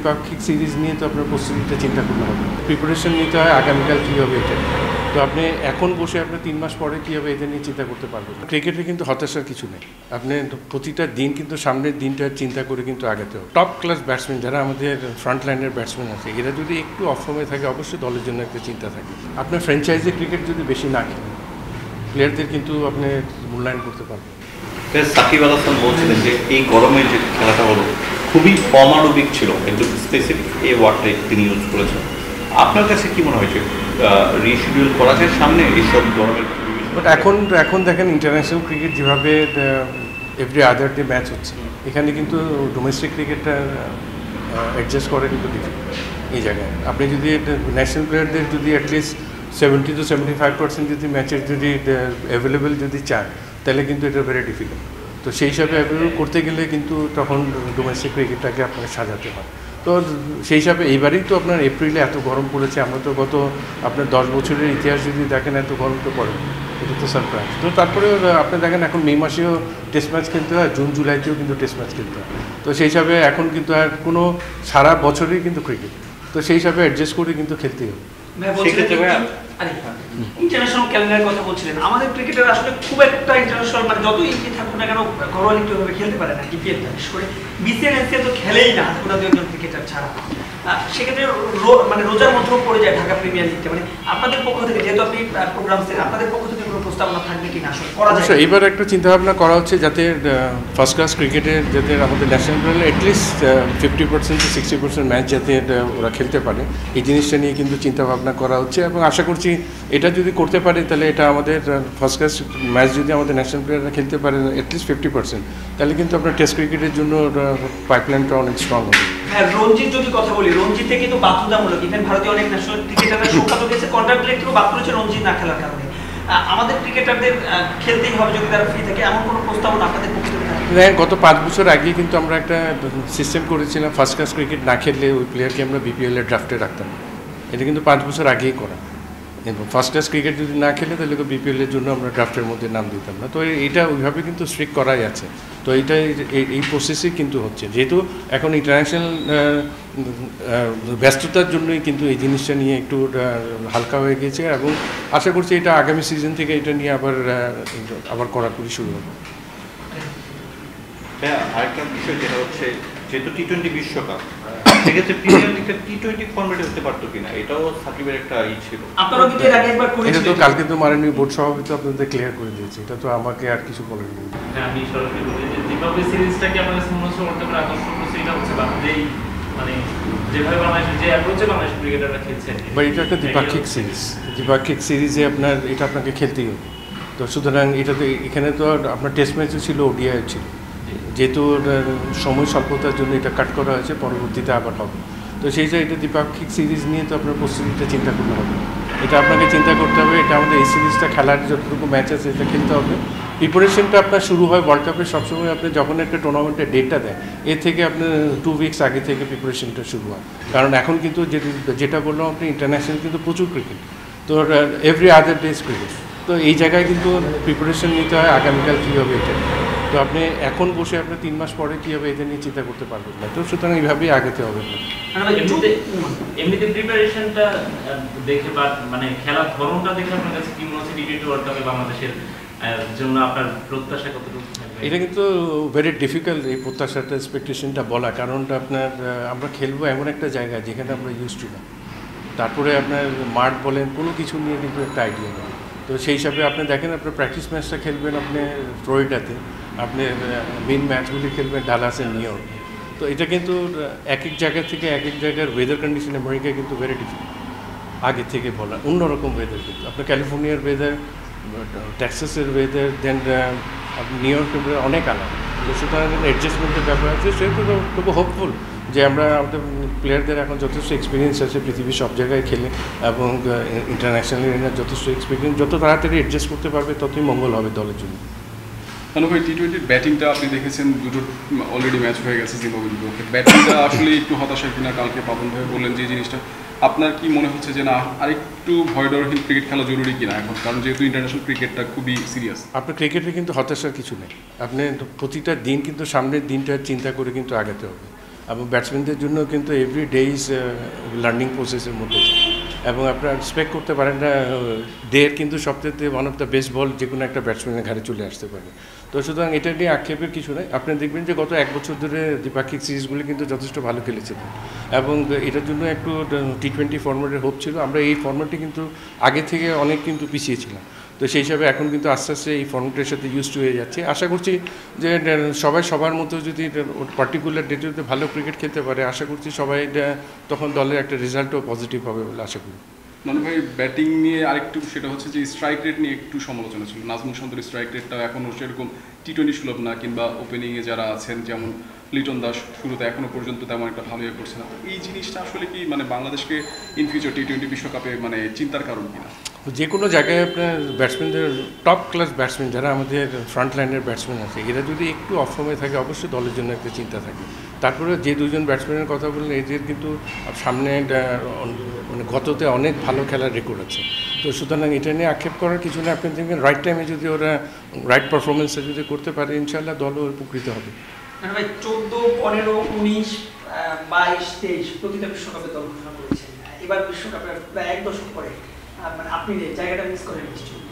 দ্বিপাক্ষিক সিরিজ নিয়ে তো আপনার প্রস্তুতিটা চিন্তা করতে হবে, প্রিপারেশন নিতে হয় আগামীকাল কী হবে এটা। তো আপনি এখন বসে আপনার 3 মাস পরে কী হবে এটা নিয়ে চিন্তা করতে পারবেন। ক্রিকেটে কিন্তু হতাশার কিছু নেই, আপনি প্রতিটা দিন কিন্তু সামনের দিনটা চিন্তা করে কিন্তু আগাতে হবে। টপ ক্লাস ব্যাটসম্যান যারা আমাদের ফ্রন্ট লাইনের ব্যাটসম্যান আছে, এরা যদি একটু অফর্মে থাকে অবশ্যই দলের জন্য একটা চিন্তা থাকে। আপনার ফ্র্যাঞ্চাইজি ক্রিকেট যদি বেশি না খেলে প্লেয়ারদের কিন্তু আপনি মূল্যায়ন করতে পারবেন। সাকিব আল হাসান বলছিলেন যে এই গরমে যে খেলাটা হলো খুবই অমানবিক ছিল, একদম স্পেসিফিক এই ওয়ার্ডটাই তিনি ইউজ করেছেন। আপনার কাছে কি মনে হয়েছে রিশিডিউল করা যায় সামনে এইসব গরমের? বাট এখন দেখেন ইন্টারন্যাশনাল ক্রিকেট যেভাবে এভরি আদার ডে ম্যাচ হচ্ছে, এখানে কিন্তু ডোমেস্টিক ক্রিকেটটা অ্যাডজাস্ট করে কিন্তু ডিফিকাল্ট এই জায়গায়। আপনি যদি ন্যাশনাল প্লেয়ারদের যদি অ্যাটলিস্ট 70 to 75% যদি ম্যাচের যদি অ্যাভেলেবেল যদি চান, তাহলে কিন্তু এটা ভেরি ডিফিকাল্ট। তো সেই হিসাবে অ্যাভেলেবল করতে গেলে কিন্তু তখন ডোমেস্টিক ক্রিকেটটাকে আপনাকে সাজাতে হয়। তো সেই হিসাবে এইবারেই তো আপনার এপ্রিলে এত গরম পড়েছে, আমরা তো গত আপনার 10 বছরের ইতিহাস যদি দেখেন এত গরম তো পড়ে, এটা তো সারপ্রাইজ। তো তারপরে আপনি দেখেন এখন মে মাসেও টেস্ট ম্যাচ খেলতে হয়, জুন জুলাইতেও কিন্তু টেস্ট ম্যাচ খেলতে হয়। তো সেই হিসাবে এখন কিন্তু আর কোনো সারা বছরই কিন্তু ক্রিকেট, তো সেই হিসাবে অ্যাডজাস্ট করে কিন্তু খেলতেই হবে। ইন্টারন্যাশনাল ক্যালেন্ডারের কথা বলছিলেন, আমাদের ক্রিকেটার আসলে খুব একটা ইন্টারন্যাশনাল মানে যতই কি থাকুক না কেন ঘরোয়া লিগ ভাবে খেলতে পারে না। ডিপিএল বিশেষ করে বিসিএল এনসিএল তো খেলেই না কোনো দুজন ক্রিকেটার ছাড়া। সেক্ষেত্রে মানে রোজার মধ্যেও পড়ে যায় ঢাকা প্রিমিয়ার লিগটা। মানে আপনাদের পক্ষ থেকে যেহেতু আপনি প্রোগ্রাম আপনাদের পক্ষ থেকে কোনো প্রস্তাবনা থাকবে কিনা আসলে করা যায়? এইবার একটা চিন্তাভাবনা করা হচ্ছে যাতে ফার্স্ট ক্লাস ক্রিকেটের যাতে আমাদের national player at least 50% to 60% match যাতে ওরা খেলতে পারে, এই জিনিসটা নিয়ে কিন্তু চিন্তাভাবনা করা হচ্ছে। এবং আশা করছি এটা যদি করতে পারে তাহলে এটা আমাদের ফার্স্ট ক্লাস ম্যাচ যদি আমাদের ন্যাশনাল প্লেয়াররা খেলতে পারে অ্যাটলিস্ট 50%, তাহলে কিন্তু আপনার টেস্ট ক্রিকেটের জন্য পাইপলাইনটা অনেক স্ট্রং হবে। হ্যাঁ, রঞ্জিত যদি কথা বলি, রঞ্জিতে কিন্তু বাধ্যতামূলক, ইভেন ভারতীয় অনেক ন্যাশনাল ক্রিকেটাররা সংখ্যা তো গেছে কন্ট্রাক্ট প্লেয়ার থেকেও বাদ করেছে রঞ্জিত না খেলার কারণে। আমাদের ক্রিকেটারদের খেলতেই হবে যদি তারা ফ্রি থাকে, এমন কোনো প্রস্তাবনা আপনাদের পক্ষ থেকে থাকে? গত 5 বছর আগে কিন্তু আমরা একটা সিস্টেম করেছিলাম, ফার্স্ট ক্লাস ক্রিকেট না খেললে ওই প্লেয়ারকে আমরা বিপিএল এর ড্রাফটে রাখতাম। এটা কিন্তু 5 বছর আগেই করা। এবং ফার্স্ট ক্লাস ক্রিকেট যদি না খেলে তাহলে বিপিএল এর জন্য আমরা ড্রাফটের মধ্যে নাম দিতাম না। তো এটা ওইভাবে কিন্তু স্ট্রিক্ট করাই আছে। তো এই প্রসেসই কিন্তু হচ্ছে, যেহেতু এখন ইন্টারন্যাশনাল ব্যস্ততার জন্যই কিন্তু এই জিনিসটা নিয়ে একটু হালকা হয়ে গেছে। এবং আশা করছি এটা আগামী সিজন থেকে এটা নিয়ে আবার কড়াকড়ি শুরু হবে। হ্যাঁ, আরেকটা বিষয় যেটা হচ্ছে যেহেতু টি-20 বিশ্বকাপ, সেক্ষেত্রে প্রিমিয়ার লিগটা টি-20 ফরম্যাটে হতে পারতো কিনা, এটাও সাকিবের একটা ছিল। আপনারা কিন্তু এর আগে একবার করেছিলেন, এটা তো কালকে তো মাননীয় বোর্ড সভাপতি আপনাদের ক্লিয়ার করে দিয়েছে, এটা তো আমাকে আর কিছু বলার নেই। হ্যাঁ, আমি সরাসরি বলি যে দ্বিপাক্ষিক সিরিজটা কি আপনাদের মনে হচ্ছে করতে পারে আকর্ষণ করছে, এটা হচ্ছে বাংলাদেশ মানে যেভাবে বাংলাদেশের যে অ্যাপ্রোচে বাংলাদেশ ক্রিকেটাররা খেলছে। বা এটা একটা দ্বিপাক্ষিক সিরিজ, দ্বিপাক্ষিক সিরিজে আপনার এটা আপনাকে খেলতেই হবে। তো সুতরাং এটা তো এখানে তো আপনার টেস্ট ম্যাচও ছিল, ওডিআই ছিল, যেহেতু সময় স্বল্পতার জন্য এটা কাট করা হয়েছে, পরবর্তীতে আবার হবে। তো সেই যে এটা দ্বিপাক্ষিক সিরিজ নিয়ে তো আপনার প্রস্তুতিটা চিন্তা করতে হবে, এটা আপনাকে চিন্তা করতে হবে। এটা আমাদের এই সিরিজটা খেলার যতটুকু ম্যাচ আছে এটা খেলতে হবে। প্রিপারেশনটা আপনার শুরু হয় ওয়ার্ল্ড কাপে সবসময় আপনি যখন একটা টুর্নামেন্টের ডেটটা দেয় এর থেকে আপনার 2 উইকস আগে থেকে প্রিপারেশনটা শুরু হয়। কারণ এখন কিন্তু যেটা বললাম আপনি ইন্টারন্যাশনাল কিন্তু প্রচুর ক্রিকেট, তো এভরি আদার ডে ক্রিকেট। তো এই জায়গায় কিন্তু প্রিপারেশন নিতে হয় আগামীকাল কী হবে এটা। তো আপনি এখন বসে আপনার 3 মাস পরে কী হবে এটা নিয়ে চিন্তা করতে পারবেন না। তো সুতরাং এইভাবেই আগাতে হবে। এমনিতে প্রিপারেশনটা দেখে বা মানে খেলার ধরনটা দেখে আপনার কাছে কি মনে হচ্ছে টি-20 ওয়ার্ল্ড কাপে বাংলাদেশের জন্য আপনার প্রত্যাশা কতটুকু থাকবে? এটা কিন্তু ভেরি ডিফিকাল্ট এই প্রত্যাশাটা এক্সপেকটেশনটা বলা, কারণটা আপনার আমরা খেলবো এমন একটা জায়গায় যেখানে আমরা ইউজ টু না। তারপরে আপনার মাঠ বলেন কোনো কিছু নিয়ে কিন্তু একটা আইডিয়া নেই। তো সেই হিসাবে আপনি দেখেন আপনার প্র্যাকটিস ম্যাচটা খেলবেন আপনি ফ্লোরিডাতে, আপনি মেন ম্যাচগুলি খেলবেন ডালাসে, নিউ ইয়র্ক। তো এটা কিন্তু এক এক জায়গা থেকে এক এক জায়গার ওয়েদার কন্ডিশন আমেরিকায় কিন্তু ভেরি ডিফিকাল্ট আগে থেকে বলা। অন্যরকম ওয়েদার কিন্তু আপনার ক্যালিফোর্নিয়ার ওয়েদার, টেক্সাসের ওয়েদার, দেন আপনি নিউ ইয়র্কের ওয়েদার অনেক আলাদা। তো সুতরাং অ্যাডজাস্টমেন্টের ব্যাপার আছে। সেহেতু তবু হোপফুল যে আমরা আমাদের প্লেয়ারদের এখন যথেষ্ট এক্সপিরিয়েন্স আছে, পৃথিবীর সব জায়গায় খেলে এবং ইন্টারন্যাশনালি যথেষ্ট এক্সপিরিয়েন্স, যত তাড়াতাড়ি অ্যাডজাস্ট করতে পারবে ততই মঙ্গল হবে দলের জন্য। ভাই টি-20 ব্যাটিংটা আপনি দেখেছেন, দুটো অলরেডি ম্যাচ হয়ে গেছে জিম্বাবুয়ের বিপক্ষে। ব্যাটিংটা আসলে একটু হতাশা কিনা, কালকে পাবন ভাই বললেন যে জিনিসটা আপনার কি মনে হচ্ছে যে না আরেকটু ভয়ডরহীন ক্রিকেট খেলা জরুরি কিনা এখন, কারণ যেহেতু ইন্টারন্যাশনাল ক্রিকেটটা খুবই সিরিয়াস? আপনার ক্রিকেটে কিন্তু হতাশার কিছু নেই, আপনি প্রতিটা দিন কিন্তু সামনের দিনটা চিন্তা করে কিন্তু আগাতে হবে। এবং ব্যাটসম্যানদের জন্য কিন্তু এভরি ডে ইজ লার্নিং প্রসেসের মধ্যে এবং আপনারা এক্সপেক্ট করতে পারেন না ডের কিন্তু সবথেকে ওয়ান অফ দ্য বেস্ট বল যে কোনো একটা ব্যাটসম্যানের ঘাড়ে চলে আসতে পারে। তো সুতরাং এটা নিয়ে আক্ষেপের কিছু নেই। আপনি দেখবেন যে গত 1 বছর ধরে দ্বিপাক্ষিক সিরিজগুলি কিন্তু যথেষ্ট ভালো খেলেছিলেন এবং এটার জন্য একটু T20 ফরম্যাটের হোপ ছিল। আমরা এই ফরম্যাটে কিন্তু আগে থেকে অনেক কিন্তু পিছিয়ে ছিলাম, তো সেই হিসাবে এখন কিন্তু আস্তে আস্তে এই ফর্মেটের সাথে ইউজড হয়ে যাচ্ছে। আশা করছি যে সবাই সবার মতো যদি পার্টিকুলার ডেটে যদি ভালো ক্রিকেট খেলতে পারে, আশা করছি সবাই তখন দলের একটা রেজাল্টও পজিটিভ হবে বলে আশা করি। মানে ভাই ব্যাটিং নিয়ে আরেকটু, সেটা হচ্ছে যে স্ট্রাইক রেট নিয়ে একটু সমালোচনা ছিল। নাজমুল শান্তর স্ট্রাইক রেটটা এখনও সেরকম T20 সুলভ না, কিংবা ওপেনিংয়ে যারা আছেন যেমন লিটন দাস শুরুতে এখনও পর্যন্ত তেমন একটা ভালো ইয়ে করছে না। তো এই জিনিসটা আসলে কি মানে বাংলাদেশকে ইন ফিউচার T20 বিশ্বকাপে মানে চিন্তার কারণ কিনা? যে কোনো জায়গায় আপনার ব্যাটসম্যানদের টপ ক্লাস ব্যাটসম্যান যারা আমাদের ফ্রন্ট লাইনের ব্যাটসম্যান আছে, এরা যদি একটু অফ ফর্মে থাকে অবশ্যই দলের জন্য একটা চিন্তা থাকে। তারপরে যে দুজন ব্যাটসম্যানের কথা বললেন, এদের কিন্তু সামনে মানে গততে অনেক ভালো খেলার রেকর্ড আছে। তো সুতরাং এটা নিয়ে আক্ষেপ করার কিছু না। আপনি দেখবেন রাইট টাইমে যদি ওরা রাইট পারফরমেন্সে যদি করতে পারে, ইনশাআল্লাহ দলও উপকৃত হবে। ভাই 14, 15, 19, 22, 23 প্রতিটা বিশ্বকাপে দল ঘোষণা করেছেন। এবার বিশ্বকাপে প্রায় 1 দশক পরে মানে আপনি জায়গাটা মিস করেন নিশ্চয়ই।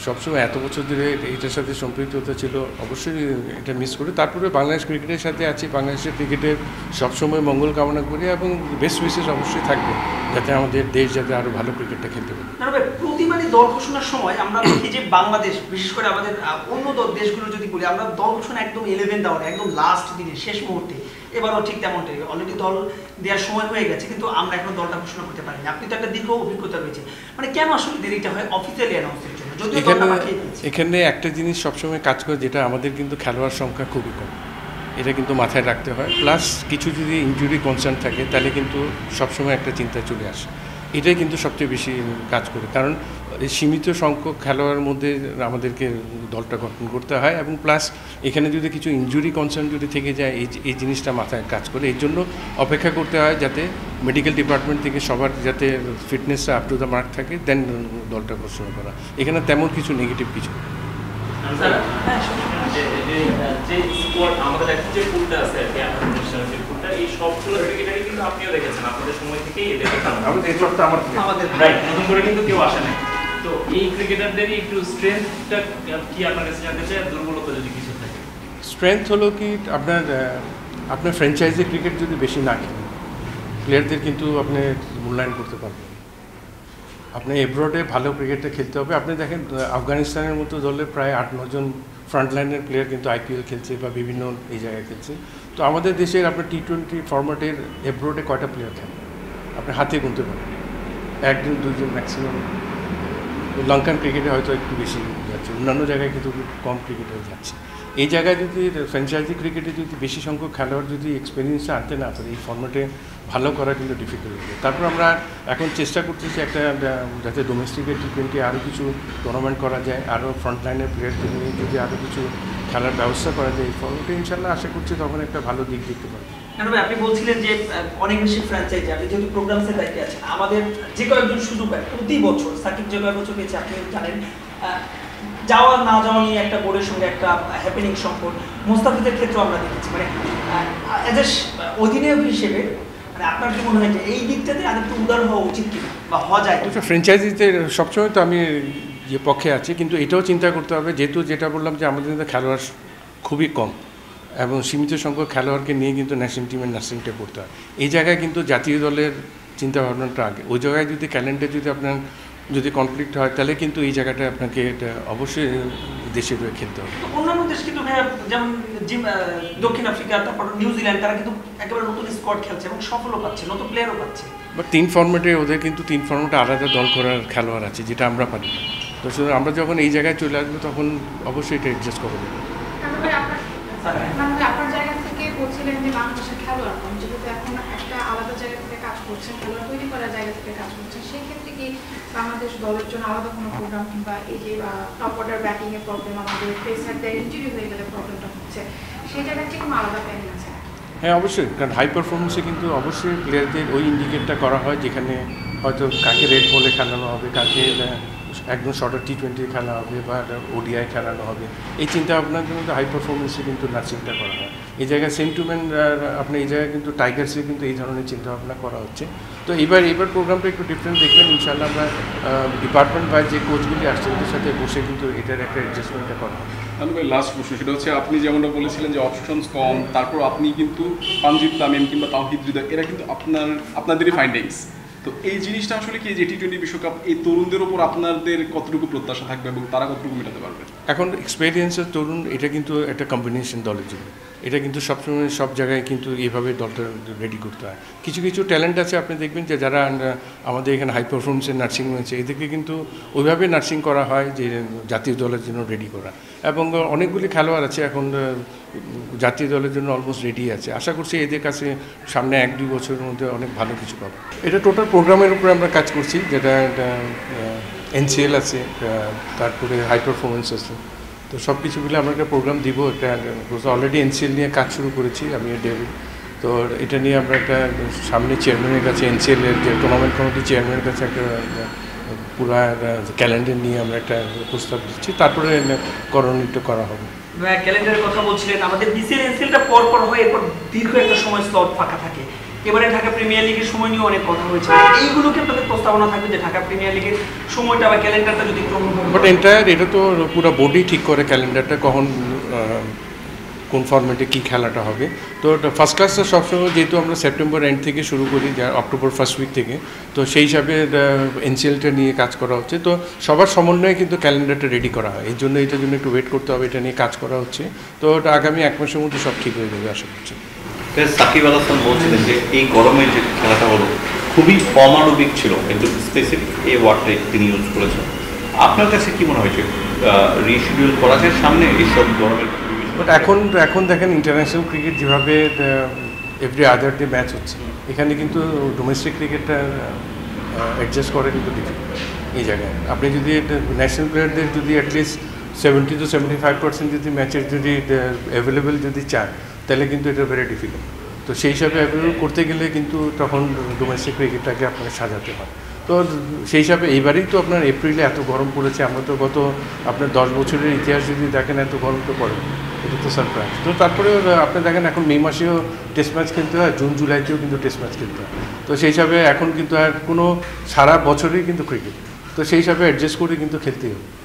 সবসময় এত বছর ধরে এটার সাথে সম্পৃক্ততা ছিল, অবশ্যই এটা মিস করে। তারপরে বাংলাদেশ ক্রিকেটের সাথে আছি, বাংলাদেশের ক্রিকেটের সবসময় মঙ্গল কামনা করি এবং বেস্ট উইশেস অবশ্যই থাকবে যাতে আমাদের দেশ যাতে আরও ভালো ক্রিকেটটা খেলতে পারে। প্রতিবারই দল ঘোষণার সময় আমরা দেখি যে বাংলাদেশ, বিশেষ করে আমাদের অন্য দেশগুলো যদি বলি, আমরা দল ঘোষণা একদম 11 দেওয়া একদম লাস্ট দিনে শেষ মুহূর্তে। এবারও ঠিক তেমনটাই, অলরেডি দল দেওয়ার সময় হয়ে গেছে কিন্তু আমরা এখন দলটা ঘোষণা করতে পারিনি। আপনি তো একটা দীর্ঘ অভিজ্ঞতা রয়েছে, মানে কেন আসলে দেরিটা হয় অফিসিয়ালি অ্যানাউন্সের জন্য? এখানে একটা জিনিস সবসময় কাজ করে, যেটা আমাদের কিন্তু খেলোয়াড় সংখ্যা খুবই কম, এটা কিন্তু মাথায় রাখতে হয়। প্লাস কিছু যদি ইনজুরি কনসার্ন থাকে তাহলে কিন্তু সবসময় একটা চিন্তা চলে আসে। এটাই কিন্তু সবচেয়ে বেশি কাজ করে, কারণ সীমিত সংখ্যক খেলোয়াড়ের মধ্যে আমাদেরকে দলটা গঠন করতে হয় এবং প্লাস এখানে যদি কিছু ইনজুরি কনসার্ন যদি থেকে যায়, এই জিনিসটা মাথায় কাজ করে। এর জন্য অপেক্ষা করতে হয় যাতে মেডিকেল ডিপার্টমেন্ট থেকে সবার যাতে ফিটনেসটা আপ টু দ্য মার্ক থাকে, দেন দলটা ঘোষণা করা। এখানে তেমন কিছু নেগেটিভ কিছু তো এই ক্রিকেটারদেরই একটু স্ট্রেংথটা কি আপনার কাছে জানতে চাই, দুর্বলতা যদি কিছু থাকে? স্ট্রেংথ হলো কি আপনার ফ্র্যাঞ্চাইজি ক্রিকেট যদি বেশি না খেলেন, প্লেয়ারদের কিন্তু আপনি মূল্যায়ন করতে পারবেন। আপনি এব্রডে ভালো ক্রিকেটটা খেলতে হবে। আপনি দেখেন আফগানিস্তানের মতো দলে প্রায় 8-9 জন ফ্রন্ট লাইনের প্লেয়ার কিন্তু IPL খেলছে বা বিভিন্ন এই জায়গায় খেলছে। তো আমাদের দেশের আপনার T20 ফরম্যাটের এব্রডে কয়টা প্লেয়ার খেলেন আপনি হাতে গুনতে পারেন, 1-2 জন ম্যাক্সিমাম। লঙ্কান ক্রিকেটে হয়তো একটু বেশি যাচ্ছে, অন্যান্য জায়গায় কিন্তু কম ক্রিকেটে যাচ্ছে। এই জায়গায় যদি ফ্র্যাঞ্চাইজি ক্রিকেটে যদি বেশি সংখ্যক খেলোয়াড় যদি এক্সপিরিয়েন্সটা আনতে না পারে, এই ফর্মেটে ভালো করা কিন্তু ডিফিকাল্ট হবে। তারপর আমরা এখন চেষ্টা করতেছি একটা যাতে ডোমেস্টিকের T20 আরও কিছু টুর্নামেন্ট করা যায়, আরও ফ্রন্ট লাইনের প্লেয়ারদের নিয়ে যদি আরও কিছু খেলার ব্যবস্থা করা যায় এই ফর্মেটে, ইনশাল্লাহ আশা করছি তখন একটা ভালো দিক দেখতে পাবো। আপনি বলছিলেন যে অনেক বেশি ফ্র্যাঞ্চাইজি, আপনি যেহেতু প্রোগ্রামসের দায়িত্বে আছেন, আমাদের যে কয়েকজন সুযোগ পায় প্রতি বছর, সাকিব যে কয়েক বছর পেয়েছে আপনি জানেন, যাওয়া না যাওয়া নিয়ে একটা বোর্ডের সঙ্গে একটা হ্যাপেনিং সম্পর্ক মোস্তাফিজের ক্ষেত্রে আমরা দেখেছি। মানে অ্যাজ এ অধিনায়ক হিসেবে মানে আপনার কি মনে হয় যে এই দিকটাতে আরেকটু উদার হওয়া উচিত কিনা বা হওয়া যায়? ফ্র্যাঞ্চাইজিতে সবসময় তো আমি পক্ষে আছি, কিন্তু এটাও চিন্তা করতে হবে, যেহেতু যেটা বললাম যে আমাদের কিন্তু খেলোয়াড় খুবই কম এবং সীমিত সংখ্যক খেলোয়াড়কে নিয়ে কিন্তু ন্যাশনাল টিমের নার্সিংটা করতে হয়। এই জায়গায় কিন্তু জাতীয় দলের চিন্তাভাবনাটা আগে। ওই জায়গায় যদি ক্যালেন্ডার যদি আপনার যদি কনফ্লিক্ট হয় তাহলে কিন্তু এই জায়গাটা আপনাকে এটা অবশ্যই দেশে হয়ে খেলতে হবে। অন্যান্য দেশ কিন্তু যেমন দক্ষিণ আফ্রিকা, তারপর নিউজিল্যান্ড, তারা কিন্তু একেবারে নতুন স্কোয়াড খেলছে এবং সফলও পাচ্ছে, নতুন প্লেয়ারও পাচ্ছে। বাট 3 ফর্মেটে ওদের কিন্তু 3 ফর্মেটে আলাদা দল করার খেলোয়াড় আছে, যেটা আমরা পারি। তো সুতরাং আমরা যখন এই জায়গায় চলে আসবো তখন অবশ্যই এটা অ্যাডজাস্ট করা যাবে। আপনার জায়গা থেকে বলছিলেন যে বাংলাদেশের খেলোয়াড় কম, যেহেতু এখন একটা আলাদা জায়গা থেকে কাজ করছেন, খেলোয়াড় তৈরি করার জায়গা থেকে কাজ করছেন, সেই ক্ষেত্রে কি বাংলাদেশ দলের জন্য আলাদা কোনো প্রোগ্রাম কিংবা এই যে টপ অর্ডার ব্যাটিংয়ের প্রবলেম, আমাদের পেসারদের ইনজুরি হয়ে গেলে প্রবলেমটা হচ্ছে, সেই জায়গায় কি কোনো আলাদা প্ল্যানিং আছে? হ্যাঁ অবশ্যই, কারণ হাই পারফরমেন্সে কিন্তু অবশ্যই প্লেয়ারদের ওই ইন্ডিকেটটা করা হয় যেখানে হয়তো কাকে রেড বলে খেলানো হবে, কাকে একদম শর্টার T20 খেলা হবে বা ODI খেলানো হবে, এই চিন্তা ভাবনার জন্য হাই পারফরমেন্সে কিন্তু নার্সিংটা করা হয়। এই জায়গায় সেন্টুমেন্ট আপনি এই জায়গায় কিন্তু টাইগার্সে কিন্তু এই ধরনের চিন্তাভাবনা করা হচ্ছে। তো এবার প্রোগ্রামটা একটু ডিফারেন্ট দেখবেন ইনশাআল্লাহ। আমরা ডিপার্টমেন্ট বা যে কোচগুলি আসছে ওদের সাথে বসে কিন্তু এটার একটা অ্যাডজাস্টমেন্টটা করা হবে। ভাই লাস্ট প্রশ্ন, সেটা হচ্ছে আপনি যেমনটা বলেছিলেন যে অপশনস কম, তারপর আপনি কিন্তু পাঞ্জিব তামিম কিংবা তাওহিদ হৃদয় এরা কিন্তু আপনাদেরই ফাইন্ডিংস। তো এই জিনিসটা আসলে কি যে T20 বিশ্বকাপ এই তরুণদের উপর আপনাদের কতটুকু প্রত্যাশা থাকবে এবং তারা কতটুকু মেটাতে পারবে? এখন এক্সপেরিয়েন্সের তরুণ এটা কিন্তু একটা কম্বিনেশন দলের জন্য, এটা কিন্তু সবসময় সব জায়গায় কিন্তু এইভাবে দলটা রেডি করতে হয়। কিছু কিছু ট্যালেন্ট আছে আপনি দেখবেন যে যারা আমাদের এখানে হাই পারফরমেন্সের নার্সিং হয়েছে এদেরকে কিন্তু ওইভাবে নার্সিং করা হয় যে জাতীয় দলের জন্য রেডি করা, এবং অনেকগুলি খেলোয়াড় আছে এখন জাতীয় দলের জন্য অলমোস্ট রেডি আছে। আশা করছি এদের কাছে সামনে 1-2 বছরের মধ্যে অনেক ভালো কিছু পাবো। এটা টোটাল প্রোগ্রামের উপরে আমরা কাজ করছি, যেটা NCL আছে, তারপরে হাই পারফরমেন্স আছে। তো সব কিছু মিলে আমরা একটা প্রোগ্রাম দিব। একটা অলরেডি NCL নিয়ে কাজ শুরু করেছি আমি ডেভিড। তো এটা নিয়ে আমরা একটা সামনে চেয়ারম্যানের কাছে NCL-এর যে টুর্নামেন্ট কমিটির চেয়ারম্যানের কাছে একটা পুরো ক্যালেন্ডার নিয়ে আমরা একটা প্রস্তাব দিচ্ছি, তারপরে করণীয়টা করা হবে। ক্যালেন্ডারের কথা বলছিলেন, আমাদের BCL NCL-টা পর হয়, এরপর দীর্ঘ একটা সময় স্লট ফাঁকা থাকে। এবারে ঢাকা প্রিমিয়ার লিগের সময় নিয়ে অনেক কথা হয়েছে, এইগুলোকে আপনাদের প্রস্তাবনা থাকবে যে ঢাকা প্রিমিয়ার লিগের সময়টা বা ক্যালেন্ডারটা যদি একটু বাট এটা তো পুরো বোর্ডই ঠিক করে ক্যালেন্ডারটা কখন কোন ফরম্যাটে কী খেলাটা হবে। তো ফার্স্ট ক্লাসটা সবসময় যেহেতু আমরা সেপ্টেম্বর এন্ড থেকে শুরু করি, যা অক্টোবর ফার্স্ট উইক থেকে, তো সেই হিসাবে NCL-টা নিয়ে কাজ করা হচ্ছে। তো সবার সমন্বয়ে কিন্তু ক্যালেন্ডারটা রেডি করা হয়, এই জন্য এটার জন্য একটু ওয়েট করতে হবে, এটা নিয়ে কাজ করা হচ্ছে। তো ওটা আগামী 1 মাসের মধ্যে সব ঠিক হয়ে যাবে আশা করছি। সাকিব আল হাসান বলছিলেন যে এই গরমে যে খেলাটা হলো খুবই অমানবিক ছিল, কিন্তু স্পেসিফিক এই ওয়ার্ডটাই তিনি ইউজ করেছেন। আপনার কাছে কি মনে হয়েছে রিশিডিউল করা যায় সামনে এইসব গরমের? বাট এখন দেখেন ইন্টারন্যাশনাল ক্রিকেট যেভাবে এভরি আদার ডে ম্যাচ হচ্ছে, এখানে কিন্তু ডোমেস্টিক ক্রিকেটটা অ্যাডজাস্ট করে কিন্তু ডিফিকাল্ট এই জায়গায়। আপনি যদি ন্যাশনাল প্লেয়ারদের যদি অ্যাটলিস্ট 70 to 75% যদি ম্যাচের যদি অ্যাভেলেবেল যদি চান, তাহলে কিন্তু এটা ভেরি ডিফিকাল্ট। তো সেই হিসাবে অ্যাভেলেবল করতে গেলে কিন্তু তখন ডোমেস্টিক ক্রিকেটটাকে আপনাকে সাজাতে হয়। তো সেই হিসাবে এইবারেই তো আপনার এপ্রিলে এত গরম পড়েছে, আমরা তো গত আপনার 10 বছরের ইতিহাস যদি দেখেন এত গরম তো পড়ে, এটা তো সারপ্রাইজ। তো তারপরে আপনি দেখেন এখন মে মাসেও টেস্ট ম্যাচ খেলতে হয়, জুন জুলাইতেও কিন্তু টেস্ট ম্যাচ খেলতে হয়। তো সেই হিসাবে এখন কিন্তু আর কোনো সারা বছরই কিন্তু ক্রিকেট, তো সেই হিসাবে অ্যাডজাস্ট করে কিন্তু খেলতেই হবে।